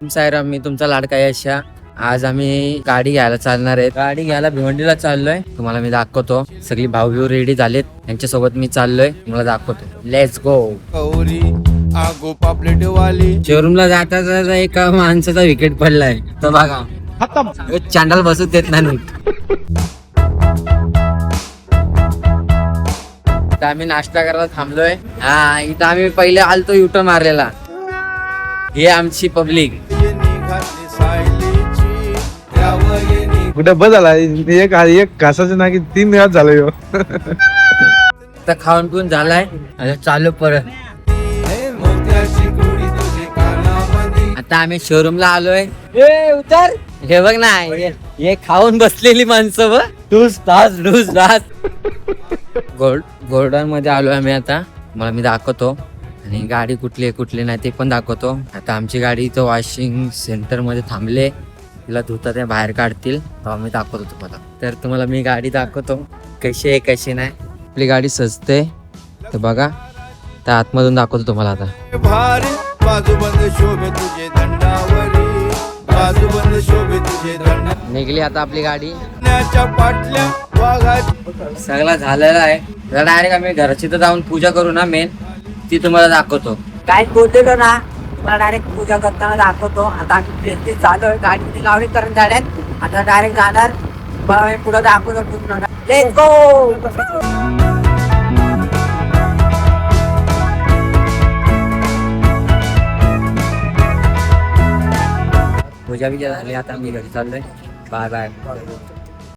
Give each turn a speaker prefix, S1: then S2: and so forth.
S1: सायराम, मी तुमचा लाडका यशा. आज आम्ही गाडी घ्यायला चालणार आहे. गाडी घ्यायला भिवंडीला चाललोय. तुम्हाला मी दाखवतो. सगळी भाऊ रेडी झालेत. त्यांच्यासोबत मी चाललोय. तुम्हाला दाखवतो. Let's go. शोरूमला जाता जाता एका माणसाचा विकेट पडलाय. तर बघा, चांडाल बसू देत नाही. इथं आम्ही नाश्ता करायला थांबलोय. हा, इथं आम्ही पहिले आलतो युटर्न मारलेला. हे आमची पब्लिक.
S2: कुठे बदला एक घासाचं ना की 3 दिवस झालं ह्यो.
S1: आता खाऊन पिऊन झालाय. आता चालू परत. आता आम्ही शोरूमला आलोय. उतर. हे बघ ना, हे खाऊन बसलेली माणसं बघ. डूस दास. गोल्डन मध्ये आलोय आम्ही आता. मला मी दाखवतो. आणि गाडी कुठली आहे कुठली नाही ते पण दाखवतो. आता आमची गाडी इथं वॉशिंग सेंटर मध्ये थांबले. तिला धुता ते बाहेर काढतील तेव्हा मी दाखवतो तुम्हाला. तर तुम्हाला मी गाडी दाखवतो कशी आहे कशी नाही. आपली गाडी सजते तर बघा. त्या आतमधून दाखवतो तुम्हाला. आता निघली आता आपली गाडी. सगळं झालेलं आहे. डायरेक्ट आम्ही घराची तर जाऊन पूजा करू ना. मेन ती तुम्हाला दाखवतो. काय बोलतो ना, मला डायरेक्ट पूजा करताना दाखवतो. आता आम्ही चालू आहे. गाडी लावणी करून जाण्यात. आता डायरेक्ट जाणार. पुढे दाखवतो पूर्ण. Let's go. पूजा बिजा झाली. आता मी घरी चाललोय. Bye bye.